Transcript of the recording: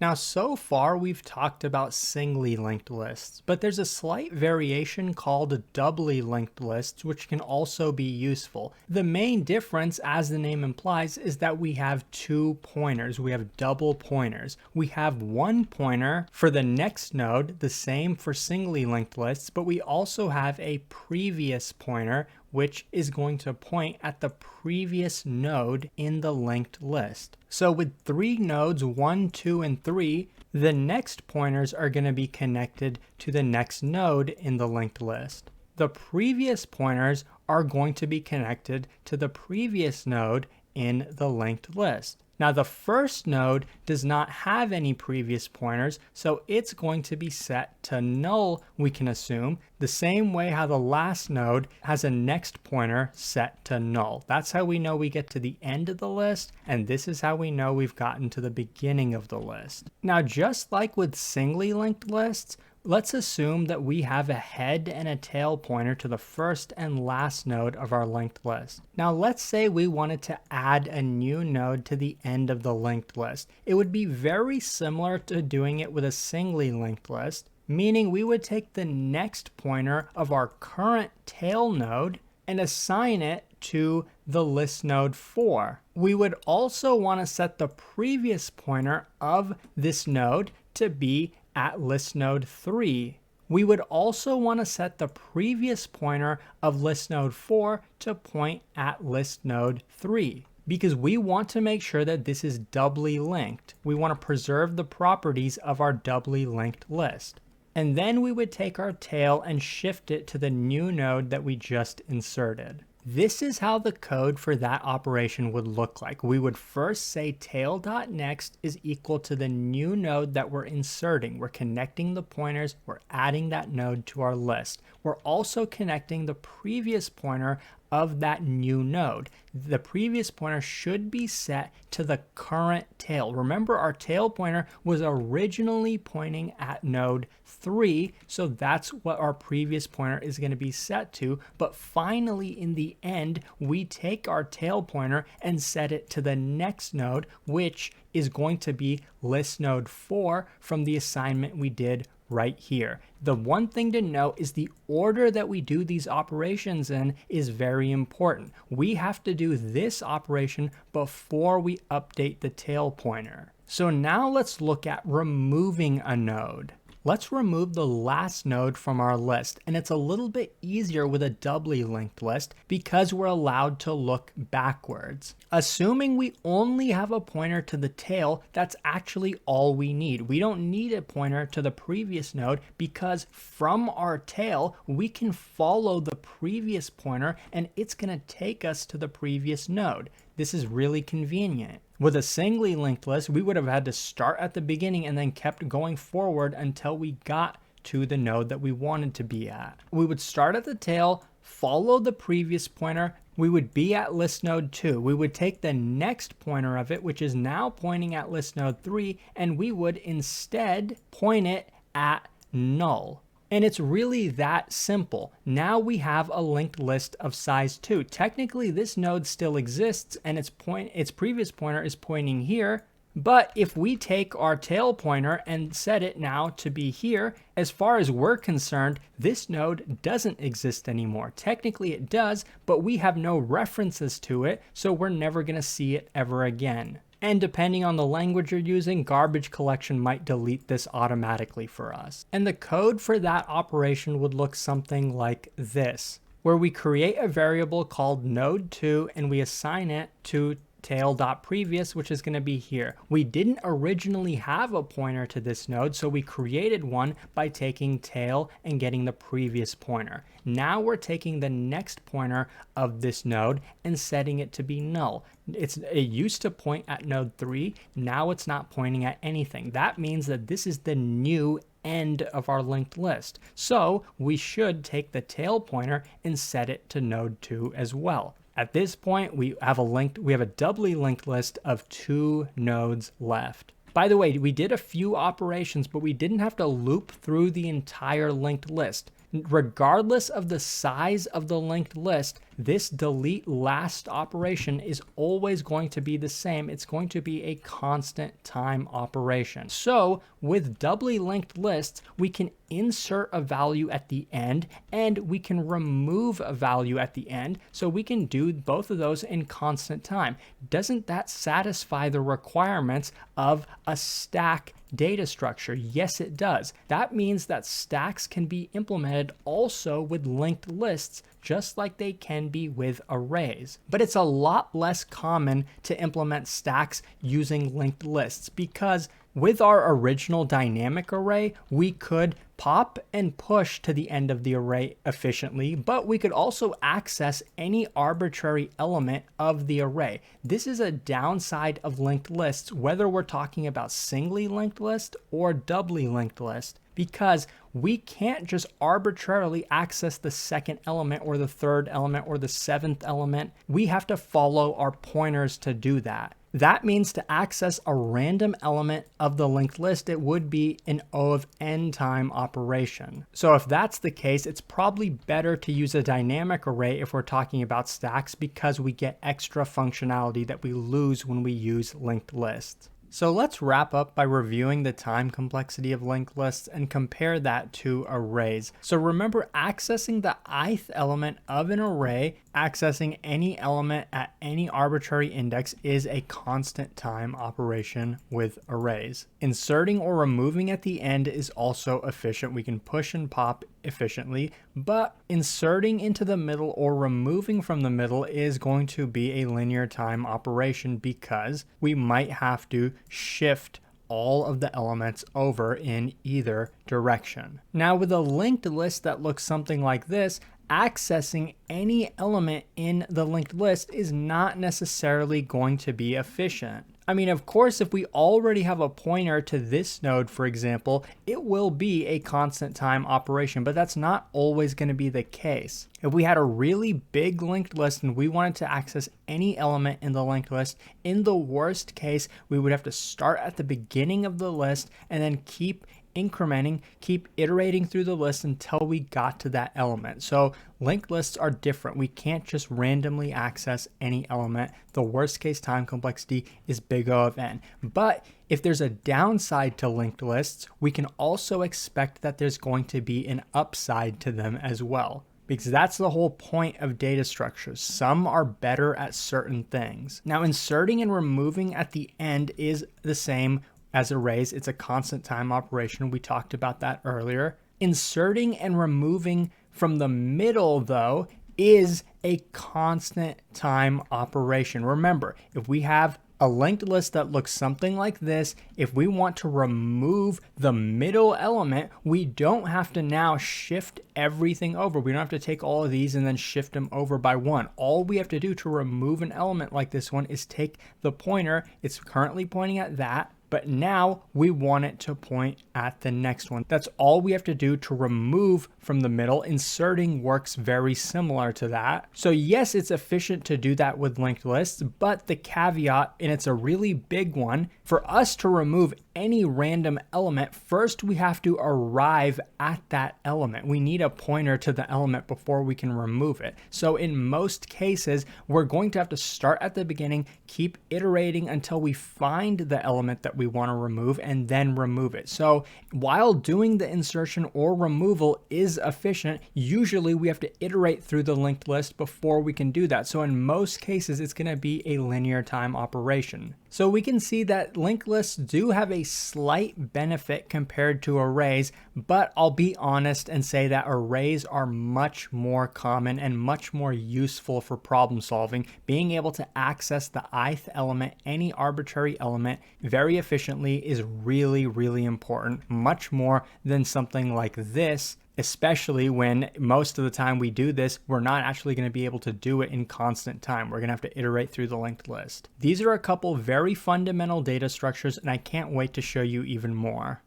Now, so far we've talked about singly linked lists, but there's a slight variation called doubly linked lists, which can also be useful. The main difference, as the name implies, is that we have two pointers. We have double pointers. We have one pointer for the next node, the same for singly linked lists, but we also have a previous pointer, which is going to point at the previous node in the linked list. So with three nodes, 1, 2, and 3, the next pointers are going to be connected to the next node in the linked list. The previous pointers are going to be connected to the previous node in the linked list. Now the first node does not have any previous pointers, so it's going to be set to null, we can assume, the same way how the last node has a next pointer set to null. That's how we know we get to the end of the list, and this is how we know we've gotten to the beginning of the list. Now just like with singly linked lists, let's assume that we have a head and a tail pointer to the first and last node of our linked list. Now let's say we wanted to add a new node to the end of the linked list. It would be very similar to doing it with a singly linked list, meaning we would take the next pointer of our current tail node and assign it to the list node 4. We would also want to set the previous pointer of this node to be at list node 3. We would also want to set the previous pointer of list node 4 to point at list node 3, because we want to make sure that this is doubly linked. We want to preserve the properties of our doubly linked list. And then we would take our tail and shift it to the new node that we just inserted. This is how the code for that operation would look like. We would first say tail.next is equal to the new node that we're inserting. We're connecting the pointers, we're adding that node to our list. We're also connecting the previous pointer of that new node. The previous pointer should be set to the current tail. Remember, our tail pointer was originally pointing at node 3, so that's what our previous pointer is going to be set to. But finally, in the end, we take our tail pointer and set it to the next node, which is going to be list node 4 from the assignment we did right here. The one thing to note is the order that we do these operations in is very important. We have to do this operation before we update the tail pointer. So now let's look at removing a node. Let's remove the last node from our list, and it's a little bit easier with a doubly linked list because we're allowed to look backwards. Assuming we only have a pointer to the tail, that's actually all we need. We don't need a pointer to the previous node because from our tail, we can follow the previous pointer and it's going to take us to the previous node. This is really convenient. With a singly linked list, we would have had to start at the beginning and then kept going forward until we got to the node that we wanted to be at. We would start at the tail, follow the previous pointer, we would be at list node 2. We would take the next pointer of it, which is now pointing at list node 3, and we would instead point it at null. And it's really that simple. Now we have a linked list of size 2. Technically, this node still exists and its previous pointer is pointing here. But if we take our tail pointer and set it now to be here, as far as we're concerned, this node doesn't exist anymore. Technically it does, but we have no references to it, so we're never going to see it ever again. And depending on the language you're using, garbage collection might delete this automatically for us. And the code for that operation would look something like this, where we create a variable called node2 and we assign it to tail.previous, which is going to be here. We didn't originally have a pointer to this node, so we created one by taking tail and getting the previous pointer. Now we're taking the next pointer of this node and setting it to be null. It used to point at node 3, now it's not pointing at anything. That means that this is the new end of our linked list. So we should take the tail pointer and set it to node 2 as well. At this point, we have a doubly linked list of 2 nodes left. By the way, we did a few operations, but we didn't have to loop through the entire linked list. Regardless of the size of the linked list, this delete last operation is always going to be the same. It's going to be a constant time operation. So with doubly linked lists, we can insert a value at the end and we can remove a value at the end. So we can do both of those in constant time. Doesn't that satisfy the requirements of a stack data structure? Yes, it does. That means that stacks can be implemented also with linked lists, just like they can be with arrays. But it's a lot less common to implement stacks using linked lists because with our original dynamic array, we could pop and push to the end of the array efficiently, but we could also access any arbitrary element of the array. This is a downside of linked lists, whether we're talking about singly linked list or doubly linked list, because we can't just arbitrarily access the second element or the third element or the seventh element. We have to follow our pointers to do that. That means to access a random element of the linked list, it would be an O of n time operation. So if that's the case, it's probably better to use a dynamic array if we're talking about stacks because we get extra functionality that we lose when we use linked lists. So let's wrap up by reviewing the time complexity of linked lists and compare that to arrays. So remember, accessing the ith element of an array, accessing any element at any arbitrary index is a constant time operation with arrays. Inserting or removing at the end is also efficient. We can push and pop efficiently, but inserting into the middle or removing from the middle is going to be a linear time operation because we might have to shift all of the elements over in either direction. Now with a linked list that looks something like this, accessing any element in the linked list is not necessarily going to be efficient. I mean, of course, if we already have a pointer to this node, for example, it will be a constant time operation, but that's not always going to be the case. If we had a really big linked list and we wanted to access any element in the linked list, in the worst case, we would have to start at the beginning of the list and then keep incrementing, keep iterating through the list until we got to that element. So linked lists are different. We can't just randomly access any element. The worst case time complexity is big O of n. But if there's a downside to linked lists, we can also expect that there's going to be an upside to them as well, because that's the whole point of data structures. Some are better at certain things. Now, inserting and removing at the end is the same as arrays. It's a constant time operation. We talked about that earlier. Inserting and removing from the middle, though, is a constant time operation. Remember, if we have a linked list that looks something like this, if we want to remove the middle element, we don't have to now shift everything over. We don't have to take all of these and then shift them over by one. All we have to do to remove an element like this one is take the pointer. It's currently pointing at that, but now we want it to point at the next one. That's all we have to do to remove from the middle. Inserting works very similar to that. So yes, it's efficient to do that with linked lists, but the caveat, and it's a really big one, for us to remove any random element, first we have to arrive at that element. We need a pointer to the element before we can remove it. So in most cases, we're going to have to start at the beginning, keep iterating until we find the element that we want to remove and then remove it. So while doing the insertion or removal is efficient, usually we have to iterate through the linked list before we can do that. So in most cases, it's going to be a linear time operation. So we can see that linked lists do have a slight benefit compared to arrays, but I'll be honest and say that arrays are much more common and much more useful for problem solving. Being able to access the ith element, any arbitrary element, very efficiently is really, really important, much more than something like this, especially when most of the time we do this, we're not actually going to be able to do it in constant time. We're going to have to iterate through the linked list. These are a couple very fundamental data structures, and I can't wait to show you even more.